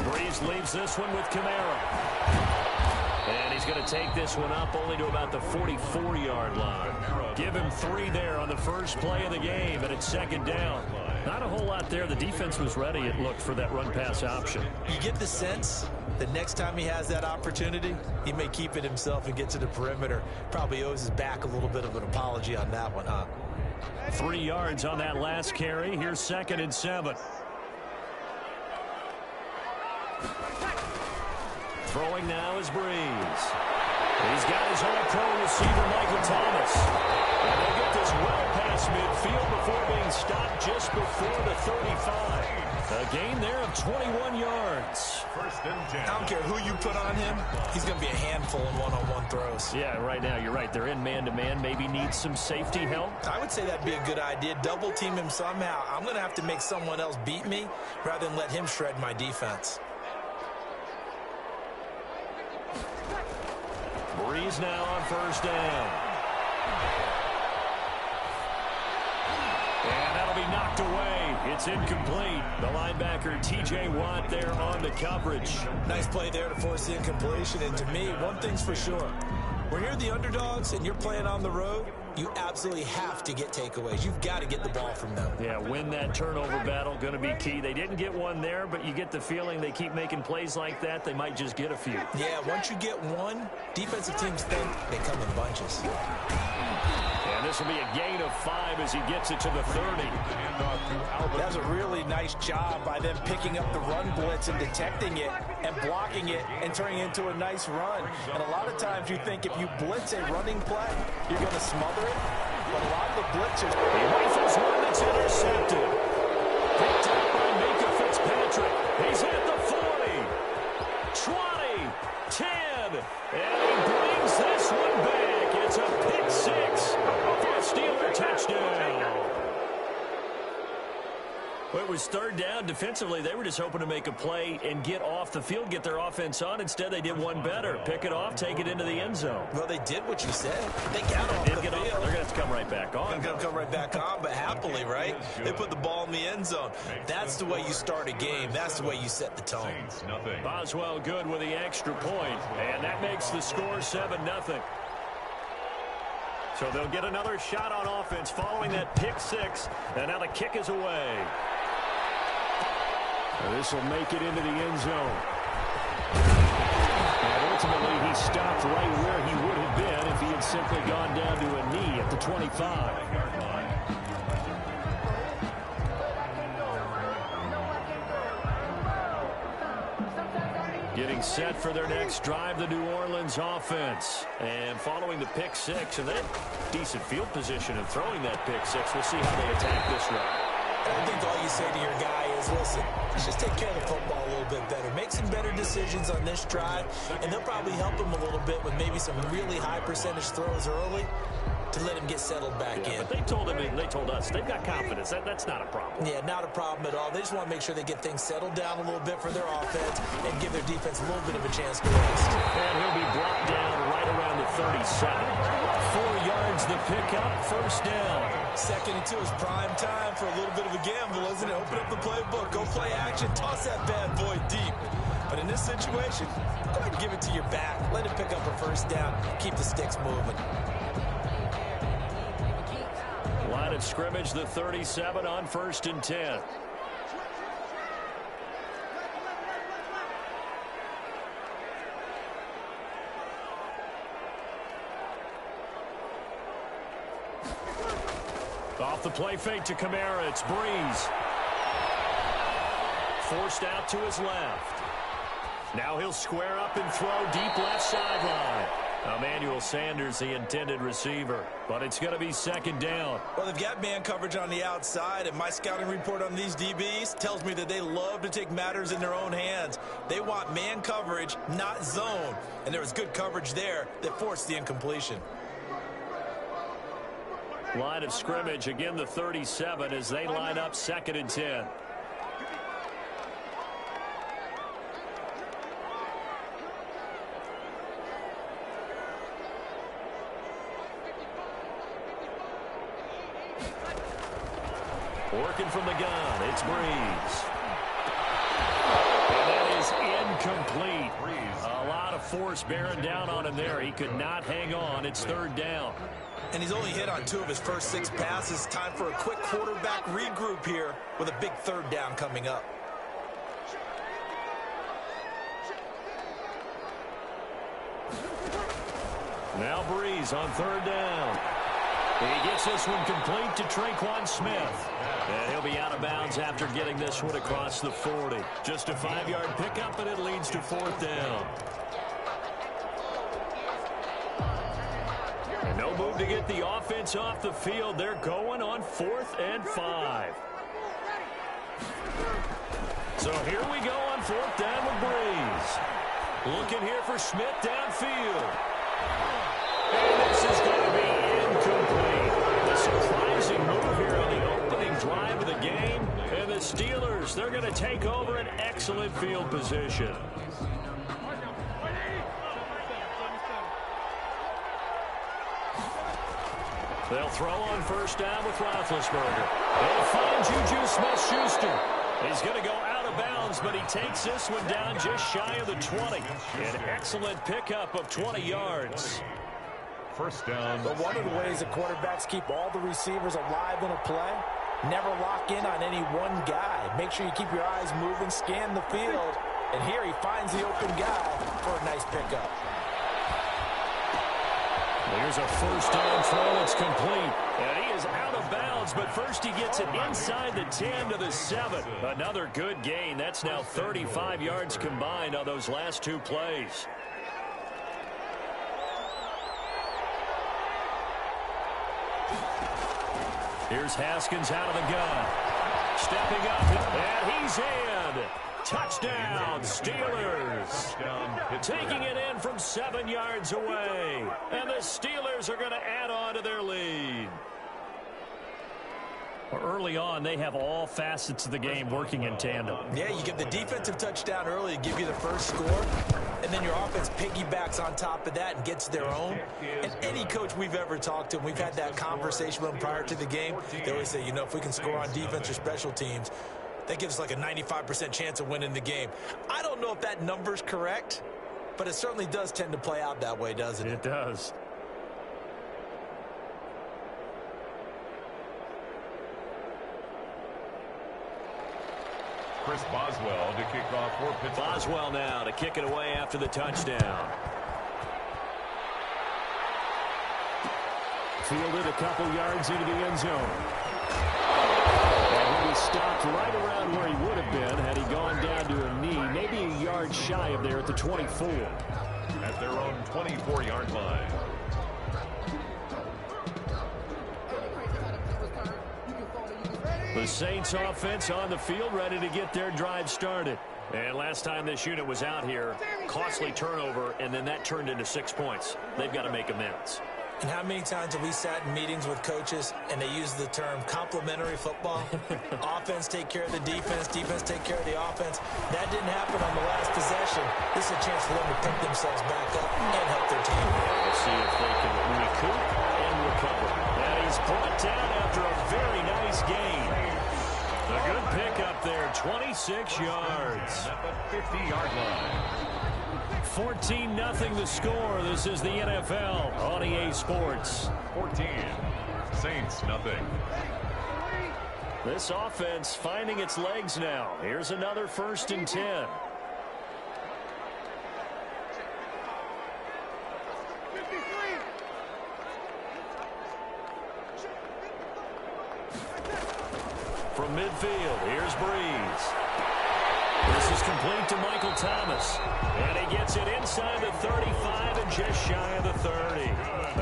Breeze leaves this one with Kamara. And he's going to take this one up only to about the 44-yard line. Give him 3 there on the first play of the game, and it's second down. Not a whole lot there. The defense was ready, it looked, for that run-pass option. You get the sense that next time he has that opportunity, he may keep it himself and get to the perimeter. Probably owes his back a little bit of an apology on that one, huh? 3 yards on that last carry. Here's 2nd and 7. Throwing now is Breeze. He's got his all-pro receiver, Michael Thomas. And they'll get this well past midfield before being stopped just before the 35. A gain there of 21 yards. First and 10. I don't care who you put on him. He's going to be a handful in one-on-one throws. Yeah, right now, you're right. They're in man-to-man. Maybe needs some safety help. I would say that'd be a good idea. Double team him somehow. I'm going to have to make someone else beat me rather than let him shred my defense. Breeze now on first down. And that'll be knocked away. It's incomplete. The linebacker, T.J. Watt, there on the coverage. Nice play there to force the incompletion. And to me, one thing's for sure. When you're the underdogs and you're playing on the road, you absolutely have to get takeaways. You've got to get the ball from them. Yeah, win that turnover battle, going to be key. They didn't get one there, but you get the feeling they keep making plays like that, they might just get a few. Yeah, once you get one, defensive teams think they come in bunches. And this will be a gain of 5 as he gets it to the 30. That's a really nice job by them picking up the run blitz and detecting it and blocking it and turning it into a nice run. And a lot of times you think if you blitz a running play, you're going to smother it. But a lot of the blitzers... He rifles one that's intercepted. Picked up by Mika Fitzpatrick. He's at the 40, 20, 10, and he brings this one back. It's a pick 6 for a Steeler touchdown. Well, it was third down. Defensively, they were just hoping to make a play and get off the field, get their offense on. Instead, they did one better. Pick it off, take it into the end zone. Well, they did what you said. They got off the field. They're going to have to come right back on. They're going to come right back on, but happily, right? They put the ball in the end zone. That's the way you start a game. That's the way you set the tone. Boswell good with the extra point, and that makes the score 7-0. So they'll get another shot on offense following that pick 6, and now the kick is away. This will make it into the end zone. And ultimately, he stopped right where he would have been if he had simply gone down to a knee at the 25. Getting set for their next drive, the New Orleans offense. And following the pick 6, and then decent field position and throwing that pick 6. We'll see how they attack this run. I think all you say to your guy is, listen, let's just take care of the football a little bit better. Make some better decisions on this drive, and they'll probably help him a little bit with maybe some really high percentage throws early to let him get settled back in. But they told him, and they told us, they've got confidence. That's not a problem. Yeah, not a problem at all. They just want to make sure they get things settled down a little bit for their offense and give their defense a little bit of a chance to rest. And he'll be brought down right around the 37. 4 yards the pickup, first down. 2nd and 2 is prime time for a little bit of a gamble, isn't it? Open up the playbook, go play action, toss that bad boy deep. But in this situation, go ahead and give it to your back. Let him pick up a first down. Keep the sticks moving. Line of scrimmage, the 37 on 1st and 10. Off the play fake to Kamara, it's Breeze. Forced out to his left. Now he'll square up and throw deep left sideline. Emmanuel Sanders, the intended receiver, but it's going to be 2nd down. Well, they've got man coverage on the outside, and my scouting report on these DBs tells me that they love to take matters in their own hands. They want man coverage, not zone, and there was good coverage there that forced the incompletion. Line of scrimmage, again the 37 as they line up 2nd and 10. Working from the gun, it's Breeze. And that is incomplete. A lot of force bearing down on him there. He could not hang on. It's third down. And he's only hit on 2 of his first 6 passes. Time for a quick quarterback regroup here with a big third down coming up. Now Breeze on third down. He gets this one complete to Traquan Smith. And he'll be out of bounds after getting this one across the 40. Just a 5-yard pickup, and it leads to fourth down. And no move to get the offense off the field. They're going on 4th and 5. So here we go on 4th down with Breeze. Looking here for Smith downfield. And this is going to be incomplete. A surprising move here on the opening drive of the game. And the Steelers, they're going to take over an excellent field position. They'll throw on first down with Roethlisberger. They'll find Juju Smith-Schuster. He's going to go out of bounds, but he takes this one down just shy of the 20. An excellent pickup of 20 yards. First down. But one of the ways that quarterbacks keep all the receivers alive in a play, never lock in on any one guy. Make sure you keep your eyes moving, scan the field. And here he finds the open guy for a nice pickup. Here's a first down throw that's complete. And he is out of bounds, but first he gets it inside the 10 to the 7. Another good gain. That's now 35 yards combined on those last 2 plays. Here's Haskins out of the gun. Stepping up, and he's in. Touchdown, Steelers. Taking it in from 7 yards away. And the Steelers are going to add on to their lead. Early on, they have all facets of the game working in tandem. Yeah, you get the defensive touchdown early to give you the first score, and then your offense piggybacks on top of that and gets their own. And any coach we've ever talked to, we've had that conversation with them prior to the game, they always say, you know, if we can score on defense or special teams, that gives us like a 95% chance of winning the game. I don't know if that number's correct, but it certainly does tend to play out that way, doesn't it? It does. Chris Boswell to kick off for Pittsburgh. Boswell now to kick it away after the touchdown. Fielded a couple yards into the end zone. And he stopped right around where he would have been had he gone down to a knee, maybe a yard shy of there at the 24. At their own 24-yard line. The Saints offense on the field ready to get their drive started. And last time this unit was out here, costly turnover, and then that turned into 6 points. They've got to make amends. And how many times have we sat in meetings with coaches and they use the term complementary football? Offense take care of the defense, defense take care of the offense. That didn't happen on the last possession. This is a chance for them to pick themselves back up and help their team. We'll see if they can recoup and recover. And he's brought down after a very nice gain. A good pickup there, 26 yards. At the 50-yard line. 14-0 the score. This is the NFL on EA Sports. 14. Saints, nothing. This offense finding its legs now. Here's another 1st and 10. From midfield, here's Breeze. This is complete to Michael Thomas. And he gets it inside the 35 and just shy of the 30.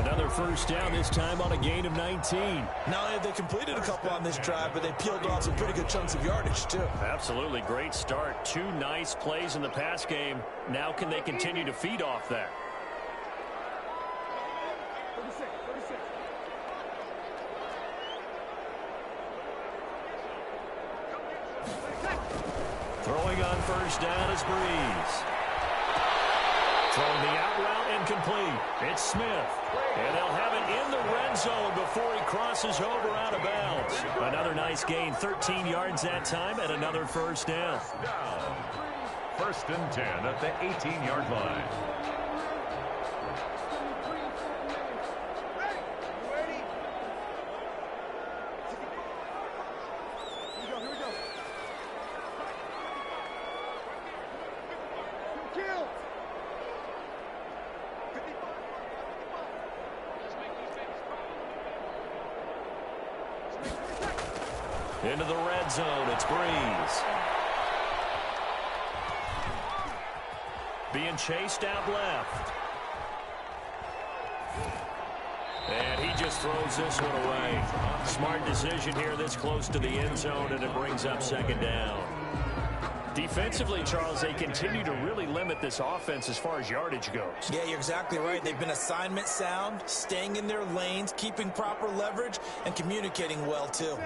Another first down, this time on a gain of 19. Not only have they completed a couple on this drive, but they peeled off some pretty good chunks of yardage, too. Absolutely great start. 2 nice plays in the pass game. Now can they continue to feed off that? Throwing on first down is Breeze. Throwing the out route incomplete. It's Smith. And they'll have it in the red zone before he crosses over out of bounds. Another nice gain, 13 yards that time, and another first down. first and 10 at the 18-yard line. Into the red zone, it's Breeze. Being chased out left. And he just throws this one away. Smart decision here this close to the end zone, and it brings up second down. Defensively, Charles, they continue to really limit this offense as far as yardage goes. Yeah, you're exactly right. They've been assignment sound, staying in their lanes, keeping proper leverage, and communicating well, too.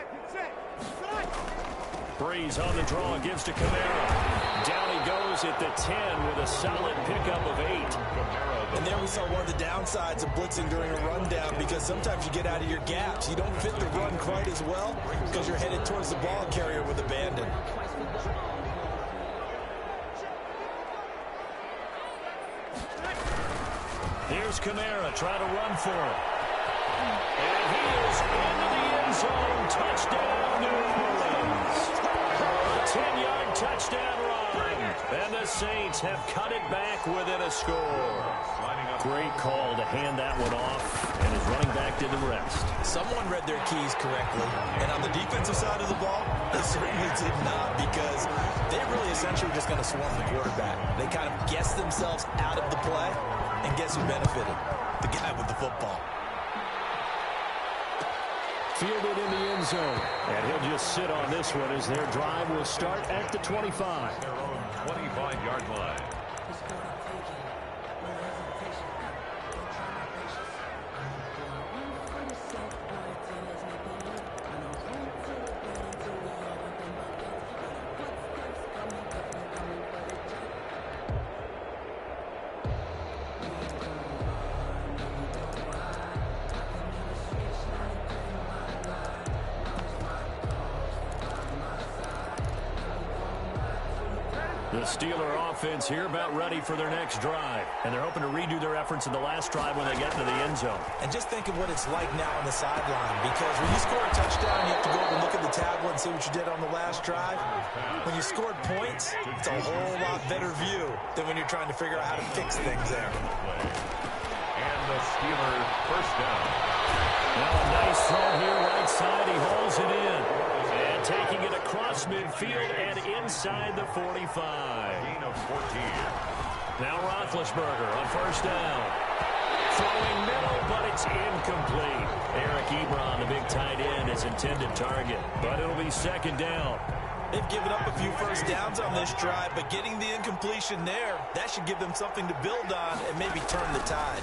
Breeze on the draw, gives to Kamara. Down he goes at the 10 with a solid pickup of 8. And there we saw one of the downsides of blitzing during a rundown, because sometimes you get out of your gaps. You don't fit the run quite as well because you're headed towards the ball carrier with abandon. Here's Kamara, try to run for it. And he is into the end zone. Touchdown, New Orleans. A 10-yard touchdown run. And the Saints have cut it back within a score. Great call to hand that one off, and his running back did the rest. Someone read their keys correctly. And on the defensive side of the ball, they certainly did not, because they really essentially were just going to swarm the quarterback. They kind of guessed themselves out of the play, and guess who benefited? The guy with the football. Fielded in the end zone. And he'll just sit on this one as their drive will start at the 25. Their own 25-yard line. The Steeler offense here about ready for their next drive. And they're hoping to redo their efforts in the last drive when they get into the end zone. And just think of what it's like now on the sideline, because when you score a touchdown, you have to go up and look at the tablet and see what you did on the last drive. When you scored points, it's a whole lot better view than when you're trying to figure out how to fix things there. And the Steelers first down. Now a nice throw here right side. He hauls it in. And taking it across midfield and inside the 45. Gain of 14. Now Roethlisberger on first down. Throwing middle, but it's incomplete. Eric Ebron, the big tight end, is intended target. But it'll be second down. They've given up a few first downs on this drive, but getting the incompletion there, that should give them something to build on and maybe turn the tide.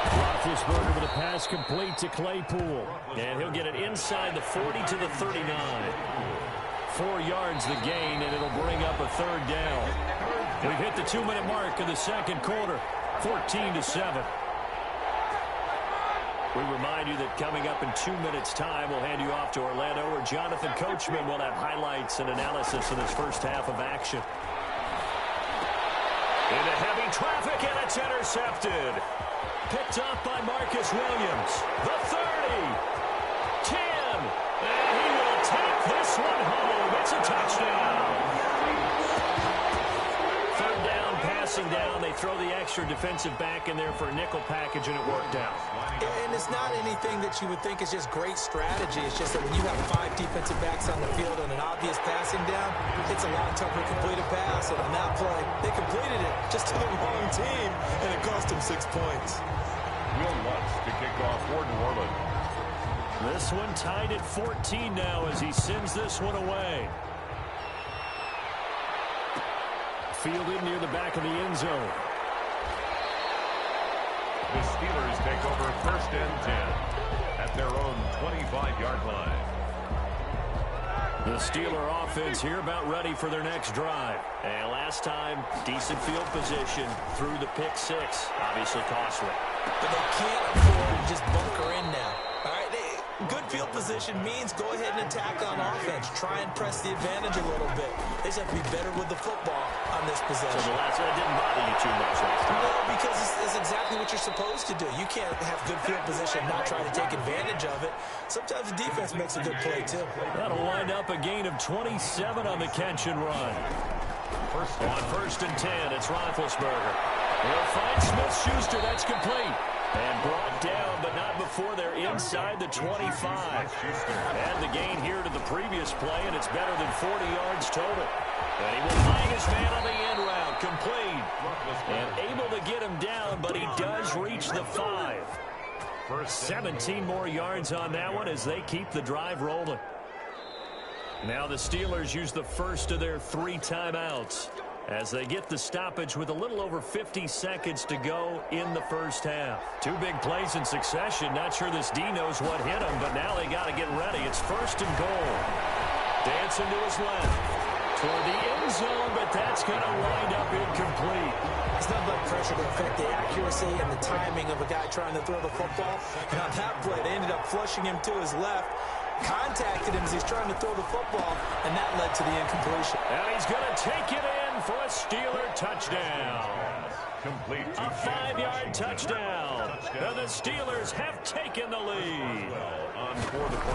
Roethlisberger with a pass complete to Claypool. And he'll get it inside the 40 to the 39. 4 yards the gain, and it'll bring up a third down. We've hit the 2-minute mark of the second quarter, 14-7. We remind you that coming up in 2 minutes' time, we'll hand you off to Orlando, where Jonathan Coachman will have highlights and analysis in this first half of action. Into heavy traffic, and it's intercepted. Picked up by Marcus Williams. The 30. 10. And he will take this one home. It's a touchdown. Third down, passing down. They throw the extra defensive back in there for a nickel package, and it worked out. And it's not anything that you would think is just great strategy. It's just that when you have 5 defensive backs on the field on an obvious passing down, it's a lot tougher to complete a pass. And on that play, they completed it just to the wrong team, and it cost them 6 points. Will Lutz to kick off for New Orleans. This one tied at 14 now as he sends this one away. Fielded near the back of the end zone. The Steelers take over first and 10 at their own 25-yard line. The Steeler offense here about ready for their next drive. And last time, decent field position through the pick 6. Obviously costly. But they can't afford to just bunker in now. All right, good field position means go ahead and attack on offense. Try and press the advantage a little bit. They just have to be better with the football on this possession. So the last one didn't bother you too much last time? No, because it's exactly what you're supposed to do. You can't have good field position and not try to take advantage of it. Sometimes the defense makes a good play, too. That'll wind up a gain of 27 on the catch and run. On first and 10, it's Roethlisberger. He'll find Smith-Schuster. That's complete. And brought down, but not before they're inside the 25. And the gain here to the previous play, and it's better than 40 yards total. And he will find his man on the end route, complete. And able to get him down, but he does reach the 5. 17 more yards on that one as they keep the drive rolling. Now the Steelers use the first of their 3 timeouts as they get the stoppage with a little over 50 seconds to go in the first half. 2 big plays in succession. Not sure this D knows what hit him, but now they got to get ready. It's first and goal. Dancing to his left toward the end zone, but that's going to wind up incomplete. It's not like pressure to affect the accuracy and the timing of a guy trying to throw the football. And on that play, they ended up flushing him to his left. Contacted him as he's trying to throw the football, and that led to the incompletion. And he's going to take it in for a Steeler touchdown. Complete. A 5-yard touchdown. And the Steelers have taken the lead.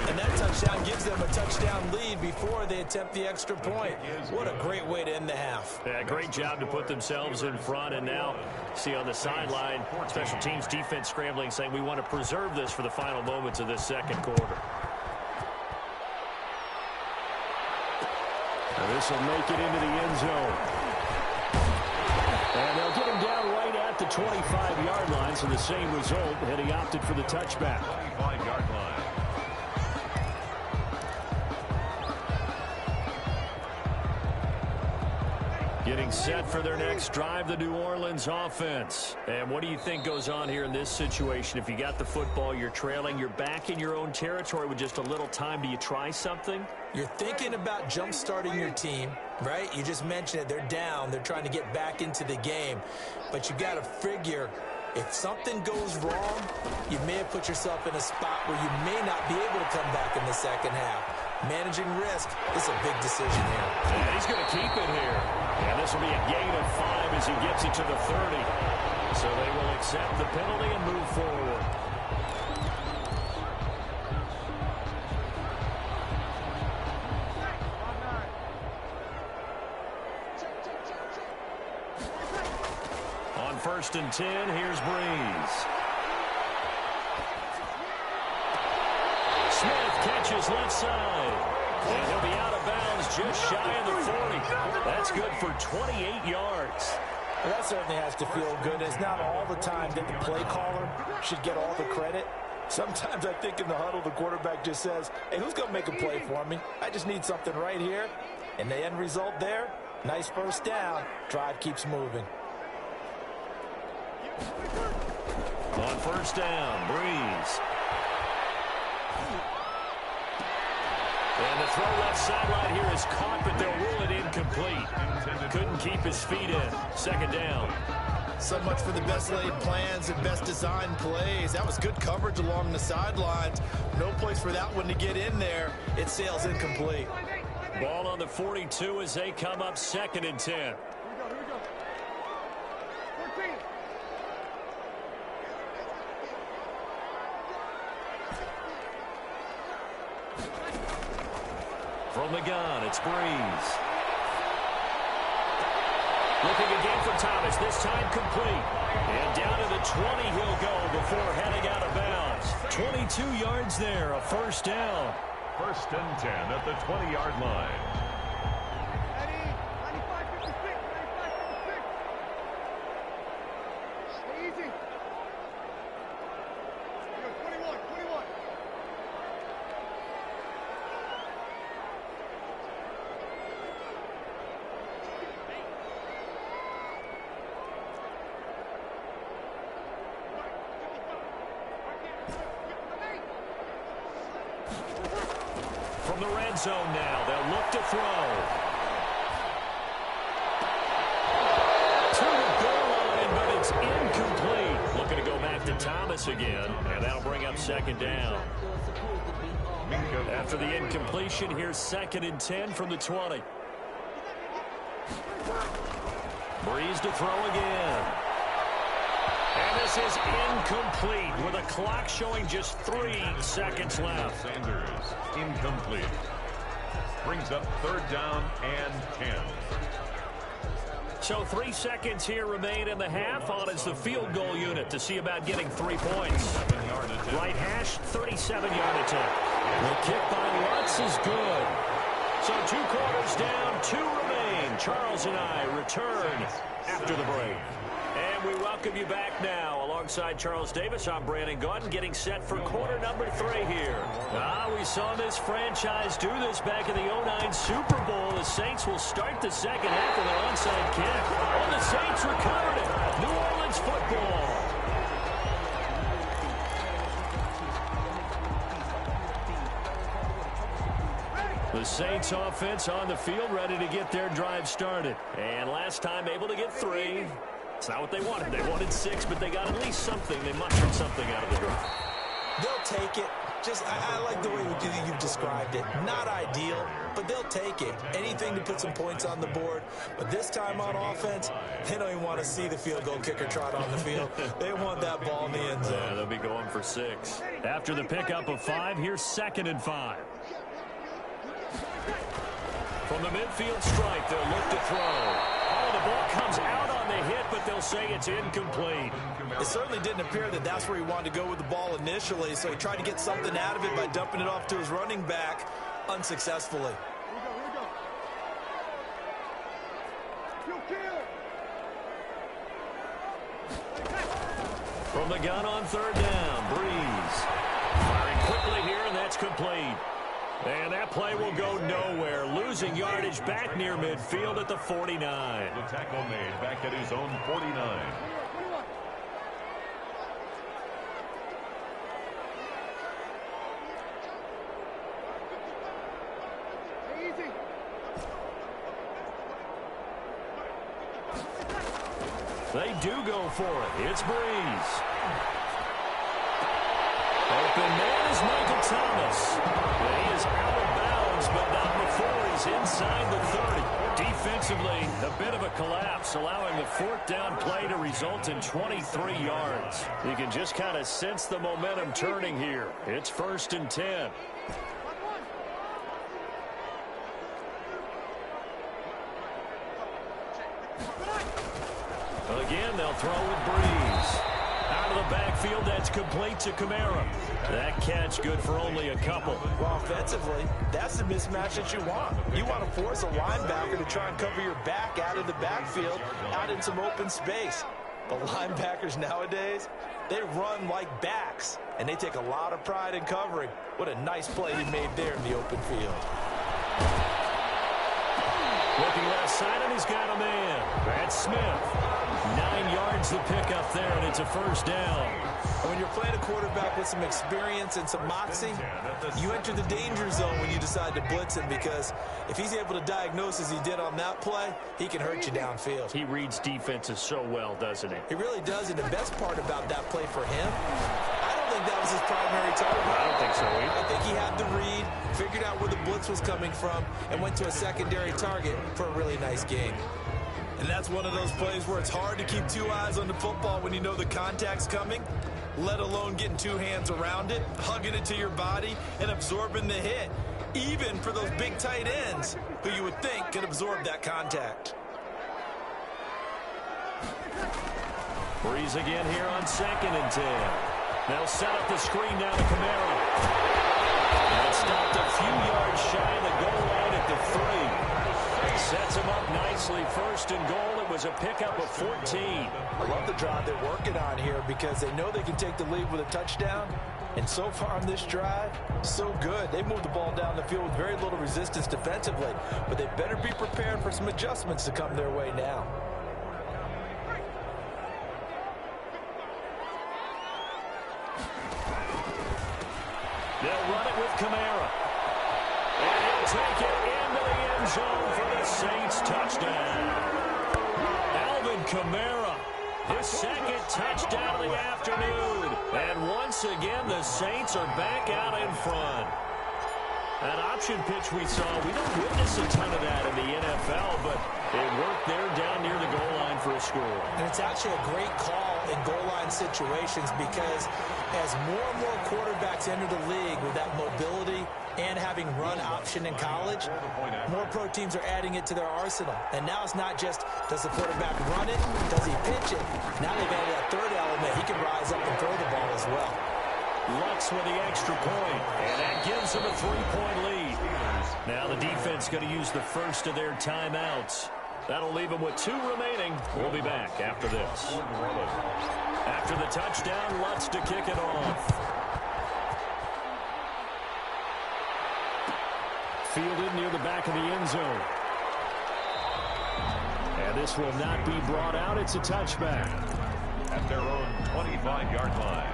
And that touchdown gives them a touchdown lead before they attempt the extra point. What a great way to end the half. Yeah, great job to put themselves in front. And now, see on the sideline, special teams defense scrambling, saying we want to preserve this for the final moments of this second quarter. This will make it into the end zone. And they'll get him down right at the 25-yard line, so the same result, and he opted for the touchback. 25-yard line. Getting set for their next drive, the New Orleans offense. And what do you think goes on here in this situation? If you got the football, you're trailing, you're back in your own territory with just a little time. Do you try something? You're thinking about jump-starting your team, right? You just mentioned it. They're down. They're trying to get back into the game. But you got to figure, if something goes wrong, you may have put yourself in a spot where you may not be able to come back in the second half. Managing risk is a big decision here. And he's going to keep it here. And this will be a gain of 5 as he gets it to the 30. So they will accept the penalty and move forward. On first and 10, here's Breeze. Smith catches left side. And he'll be out of bounds just shy of the 40. That's good for 28 yards. Well, that certainly has to feel good. It's not all the time that the play caller should get all the credit. Sometimes I think in the huddle, the quarterback just says, hey, who's going to make a play for me? I just need something right here. And the end result there, nice first down. Drive keeps moving. On first down, Breeze. And the throw left sideline here is caught, but they'll rule it incomplete. Couldn't keep his feet in. Second down. So much for the best laid plans and best designed plays. That was good coverage along the sidelines. No place for that one to get in there. It sails incomplete. Ball on the 42 as they come up second and 10. From the gun, it's Breeze. Looking again for Thomas, this time complete. And down to the 20 he'll go before heading out of bounds. 22 yards there, a first down. First and 10 at the 20-yard line. From the red zone now, they'll look to throw. To the goal line, but it's incomplete. Looking to go back to Thomas again, and that'll bring up second down. After the incompletion, here's 2nd and 10 from the 20. Breeze to throw again. And this is incomplete with a clock showing just 3 seconds left. Sanders, incomplete. Brings up 3rd down and 10. So 3 seconds here remain in the half. On is the field goal unit to see about getting 3 points. Right hash, 37-yard attempt. The kick by Lutz is good. So 2 quarters down, 2 remain. Charles and I return after the break. And we welcome you back now. Alongside Charles Davis, I'm Brandon Gaudin, getting set for quarter number 3 here. We saw this franchise do this back in the 09 Super Bowl. The Saints will start the second half with an onside kick. Oh, the Saints recovered it. New Orleans football. The Saints offense on the field, ready to get their drive started. And last time able to get 3. It's not what they wanted. They wanted 6, but they got at least something. They mustered something out of the drive. They'll take it. I like the way you've described it. Not ideal, but they'll take it. Anything to put some points on the board. But this time on offense, they don't even want to see the field goal kicker trot on the field. They want that ball in the end zone. Yeah, they'll be going for 6. After the pickup of 5, here's 2nd and 5. From the midfield stripe, they'll look to throw. Oh, the ball comes out on the hit, but they'll say it's incomplete. It certainly didn't appear that that's where he wanted to go with the ball initially, so he tried to get something out of it by dumping it off to his running back unsuccessfully. From the gun on 3rd down, Breeze. Firing quickly here, and that's complete. And that play will go nowhere. Losing yardage back near midfield at the 49. The tackle made back at his own 49. They do go for it. It's Breeze. Open man is Michael Thomas. He is out of bounds, but not before he's inside the 30. Defensively, a bit of a collapse, allowing the 4th down play to result in 23 yards. You can just kind of sense the momentum turning here. It's 1st and 10. Again, they'll throw with Breeze. Out of the backfield, that's complete to Kamara. That catch good for only a couple. Well, offensively, that's the mismatch that you want. You want to force a linebacker to try and cover your back out of the backfield, out in some open space. The linebackers nowadays, they run like backs, and they take a lot of pride in covering. What a nice play he made there in the open field. Looking left side, and he's got a man. That's Smith. 9 yards the pickup there, and it's a 1st down. When you're playing a quarterback with some experience and some moxie, you enter the danger zone when you decide to blitz him, because if he's able to diagnose as he did on that play, he can hurt you downfield. He reads defenses so well, doesn't he? He really does, and the best part about that play for him, I don't think that was his primary target. I don't think so either. I think he had the read, figured out where the blitz was coming from, and went to a secondary target for a really nice game. And that's one of those plays where it's hard to keep 2 eyes on the football when you know the contact's coming, let alone getting 2 hands around it, hugging it to your body, and absorbing the hit, even for those big tight ends who you would think could absorb that contact. Breeze again here on 2nd and 10. They'll set up the screen now to Kamara. And stopped a few yards shy of the goal line at the 3. Sets him up nicely. 1st and goal. It was a pickup of 14. I love the drive they're working on here, because they know they can take the lead with a touchdown. And so far on this drive, so good. They moved the ball down the field with very little resistance defensively, but they better be prepared for some adjustments to come their way now. They'll run it with Kamara. And he'll take it into the end zone for the Saints touchdown. Alvin Kamara His second touchdown of the afternoon. And once again, the Saints are back out in front. That option pitch we saw, we don't witness a ton of that in the NFL, but it worked there down near the goal line for a score. And it's actually a great call in goal line situations because as more and more quarterbacks enter the league with that mobility and having run option in college, more pro teams are adding it to their arsenal. And now it's not just, does the quarterback run it, does he pitch it? Now they've added that third element. He can rise up and throw the ball as well. Lutz with the extra point, and that gives him a 3-point lead. Now the defense going to use the first of their timeouts. That'll leave them with 2 remaining. We'll be back after this. After the touchdown, Lutz to kick it off. Fielded near the back of the end zone. And this will not be brought out. It's a touchback. At their own 25-yard line.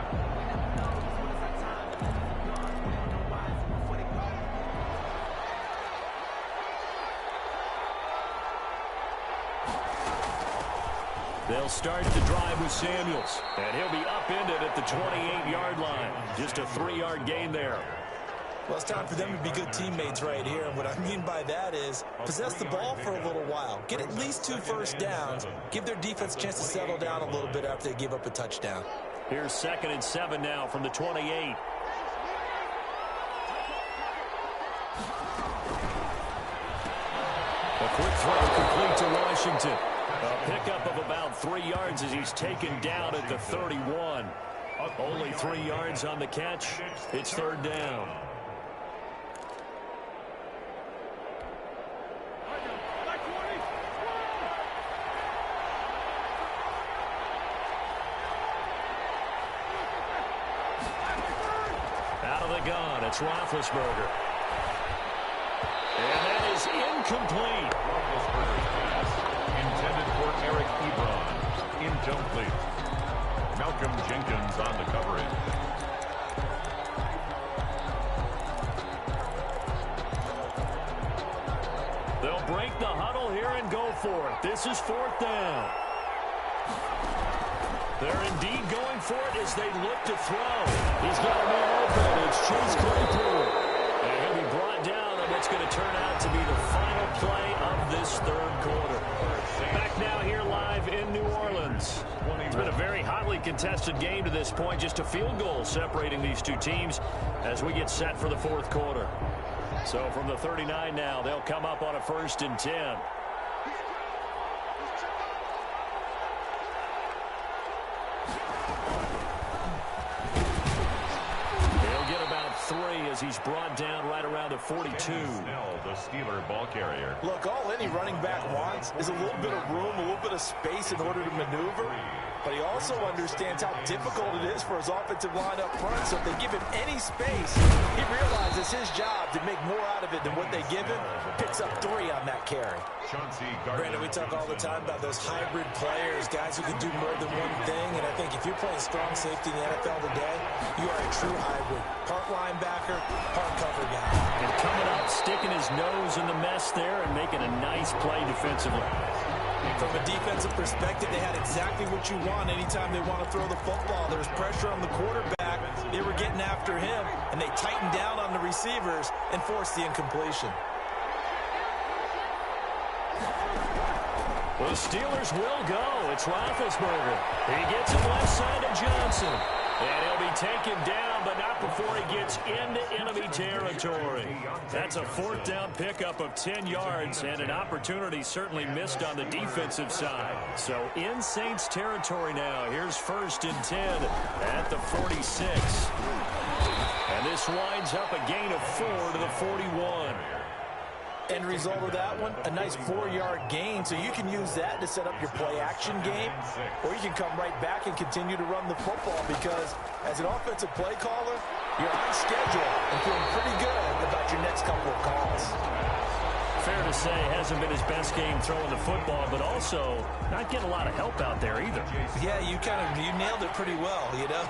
They'll start the drive with Samuels, and he'll be upended at the 28-yard line. Just a 3-yard gain there. Well, it's time for them to be good teammates right here. And what I mean by that is possess the ball for a little while. Get at least 2 first downs. Give their defense a chance to settle down a little bit after they give up a touchdown. Here's 2nd and 7 now from the 28. A quick throw complete to Washington. A pickup of about 3 yards as he's taken down at the 31. Only 3 yards on the catch. It's 3rd down. Out of the gun, it's Roethlisberger. And that is incomplete. Roethlisberger's pass intended for Eric Ebron. Incomplete. Malcolm Jenkins on the coverage. They'll break the huddle here and go for it. This is 4th down. They're indeed going for it as they look to throw. He's got a man open. It's Chase Claypool. And he'll be brought down on what's going to turn out to be the final play of this 3rd quarter. Back now here live in New Orleans. It's been a very hotly contested game to this point. Just a field goal separating these 2 teams as we get set for the 4th quarter. So from the 39 now, they'll come up on a 1st and 10. As he's brought down right around the 42. Snell, the Steeler ball carrier. Look, all any running back wants is a little bit of room, a little bit of space in order to maneuver. But he also understands how difficult it is for his offensive line up front. So if they give him any space, he realizes his job to make more out of it than what they give him. Picks up 3 on that carry. Brandon, we talk all the time about those hybrid players, guys who can do more than one thing. And I think if you're playing strong safety in the NFL today, you are a true hybrid. Part linebacker, part cover guy. And coming up, sticking his nose in the mess there and making a nice play defensively. From a defensive perspective, they had exactly what you want anytime they want to throw the football. There was pressure on the quarterback. They were getting after him, and they tightened down on the receivers and forced the incompletion. Well, the Steelers will go. It's Roethlisberger. He gets it left side to Johnson. And he'll be taken down, but not before he gets into enemy territory. That's a 4th down pickup of 10 yards, and an opportunity certainly missed on the defensive side. So in Saints territory now. Here's 1st and 10 at the 46. And this winds up a gain of 4 to the 41. End result of that one, a nice 4-yard gain, so you can use that to set up your play-action game, or you can come right back and continue to run the football because as an offensive play caller, you're on schedule and feeling pretty good about your next couple of calls. Fair to say, hasn't been his best game throwing the football, but also not getting a lot of help out there either. Yeah, you nailed it pretty well, you know.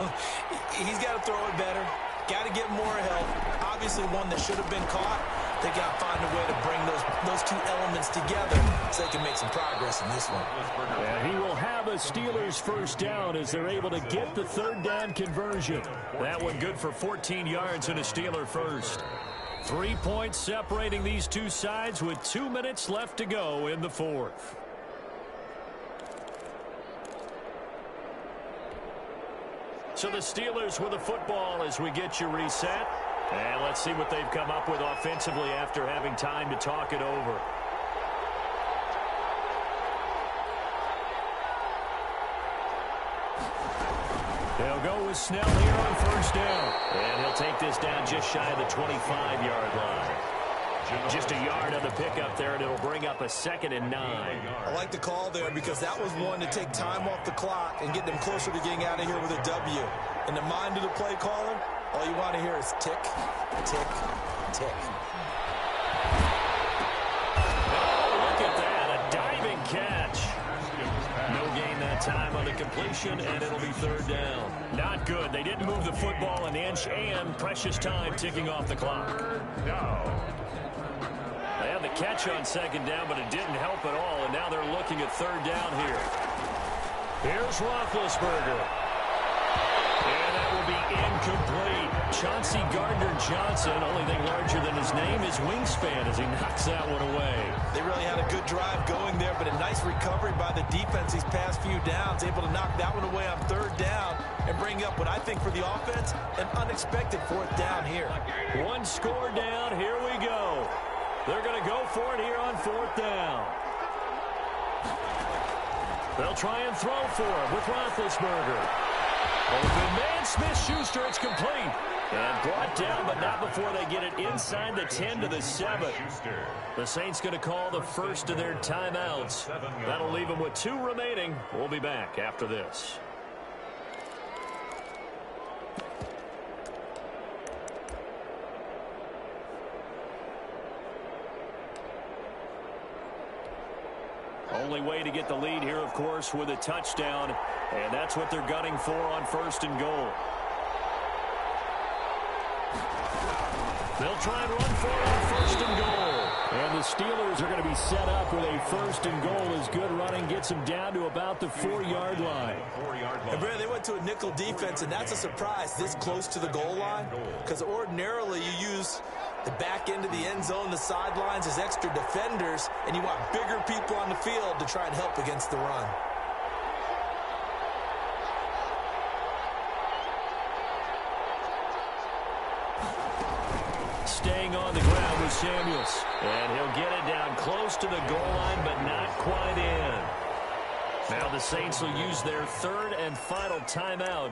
He's got to throw it better, got to get more help. Obviously one that should have been caught. They got to find a way to bring those those two elements together so they can make some progress in this one. And he will have a Steelers first down as they're able to get the third down conversion. That one good for 14 yards and a Steeler first. 3 points separating these two sides with 2 minutes left to go in the fourth. So the Steelers with the football as we get you reset. And let's see what they've come up with offensively after having time to talk it over. They'll go with Snell here on first down. And he'll take this down just shy of the 25-yard line. Just a yard on the pickup there, and it'll bring up a 2nd and 9. I like the call there because that was one to take time off the clock and get them closer to getting out of here with a W. In the mind of the play caller, all you want to hear is tick, tick, tick. Oh, look at that, a diving catch. No gain that time on the completion, and it'll be third down. Not good. They didn't move the football an inch, and precious time ticking off the clock. They had the catch on second down, but it didn't help at all, and now they're looking at third down here. Here's Roethlisberger. And that will be incomplete. Chauncey Gardner-Johnson, only thing larger than his name is wingspan as he knocks that one away. They really had a good drive going there, but a nice recovery by the defense these past few downs, able to knock that one away on third down and bring up what I think for the offense, an unexpected fourth down here. One score down, here we go. They're going to go for it here on fourth down. They'll try and throw for it with Roethlisberger. Open man, Smith-Schuster, it's complete. And brought down, but not before they get it inside the 10 to the 7. The Saints going to call the first of their timeouts. That'll leave them with 2 remaining. We'll be back after this. Only way to get the lead here, of course, with a touchdown. And that's what they're gunning for on first and goal. They'll try and run for it on first and goal. And the Steelers are going to be set up with a first and goal as good running gets them down to about the 4-yard line. And Brad, they went to a nickel defense, and that's a surprise this close to the goal line. Because ordinarily you use the back end of the end zone, the sidelines as extra defenders, and you want bigger people on the field to try and help against the run. Staying on the ground with Samuels. And he'll get it down close to the goal line, but not quite in. Now the Saints will use their third and final timeout.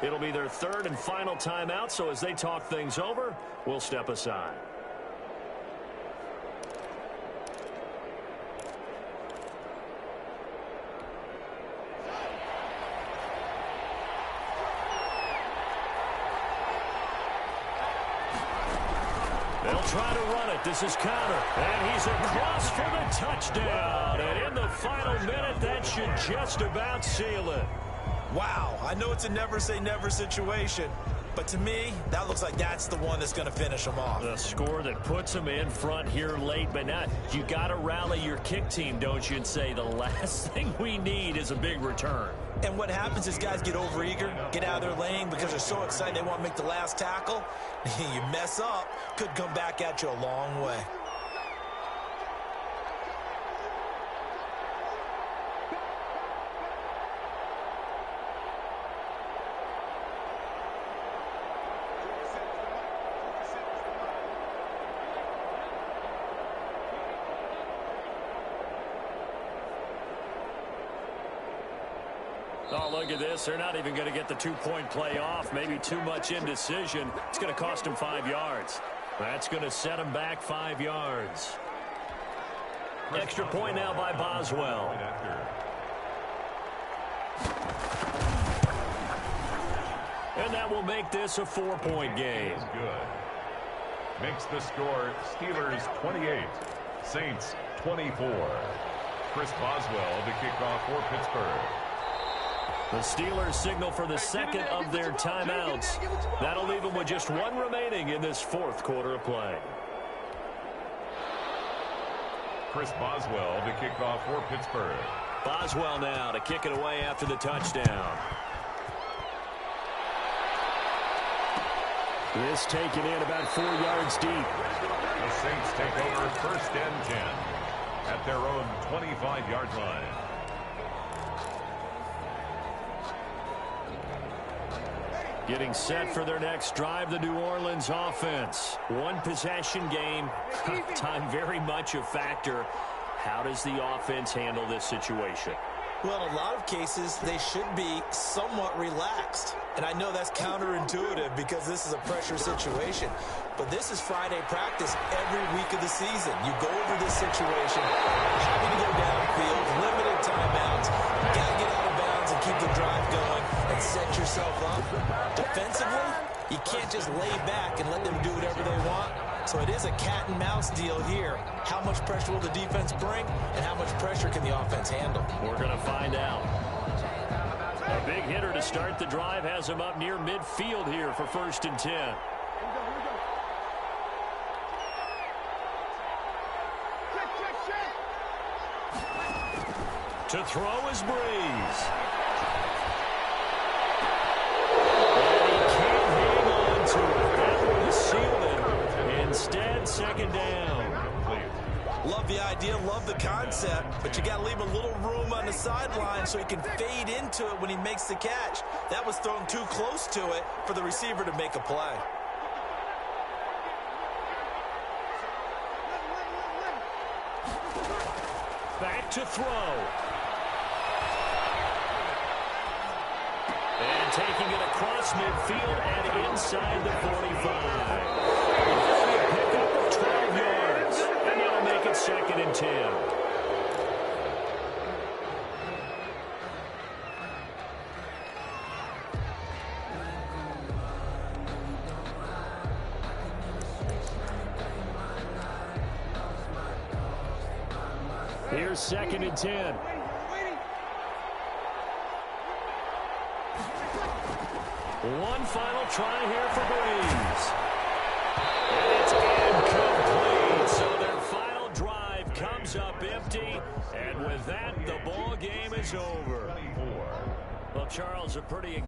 It'll be their third and final timeout, so as they talk things over, we'll step aside. They'll try to run it. This is Conner. And he's across for the touchdown. And in the final minute, that should just about seal it. Wow, I know it's a never-say-never situation, but to me, that looks like that's the one that's going to finish them off. The score that puts them in front here late, but now you got to rally your kick team, don't you, and say the last thing we need is a big return. And what happens is guys get overeager, get out of their lane because they're so excited they want to make the last tackle. You mess up, could come back at you a long way. Oh, look at this. They're not even going to get the 2-point play off. Maybe too much indecision. It's going to cost them 5 yards. That's going to set them back 5 yards. Extra point now by Boswell. And that will make this a 4-point game. Good. Makes the score Steelers 28, Saints 24. Chris Boswell to kick off for Pittsburgh. The Steelers signal for the second of their timeouts. That'll leave them with just 1 remaining in this fourth quarter of play. Chris Boswell to kick off for Pittsburgh. Boswell now to kick it away after the touchdown. This taken in about 4 yards deep. The Saints take over 1st and 10 at their own 25-yard line. Getting set for their next drive, the New Orleans offense. One possession game, time very much a factor. How does the offense handle this situation? Well, in a lot of cases, they should be somewhat relaxed. And I know that's counterintuitive because this is a pressure situation. But this is Friday practice every week of the season. You go over this situation, having to go downfield, limited timeouts, got to get out of bounds and keep the drive going and set yourself up. Defensively, you can't just lay back and let them do whatever they want. So it is a cat and mouse deal here. How much pressure will the defense bring, and how much pressure can the offense handle? We're going to find out. A big hitter to start the drive has him up near midfield here for 1st and 10. To throw is Breeze. And he can't hang on to it. That would have sealed it. Instead, 2nd down. Love the idea, love the concept, but you got to leave a little room on the sideline so he can fade into it when he makes the catch. That was thrown too close to it for the receiver to make a play. Back to throw. And taking it across midfield and inside the 45. Pick up 12 yards. And that'll make it 2nd and 10. Here's 2nd and 10. One final try here for Breeze. And it's incomplete. So their final drive comes up empty. And with that, the ball game is over. Well, Charles, a pretty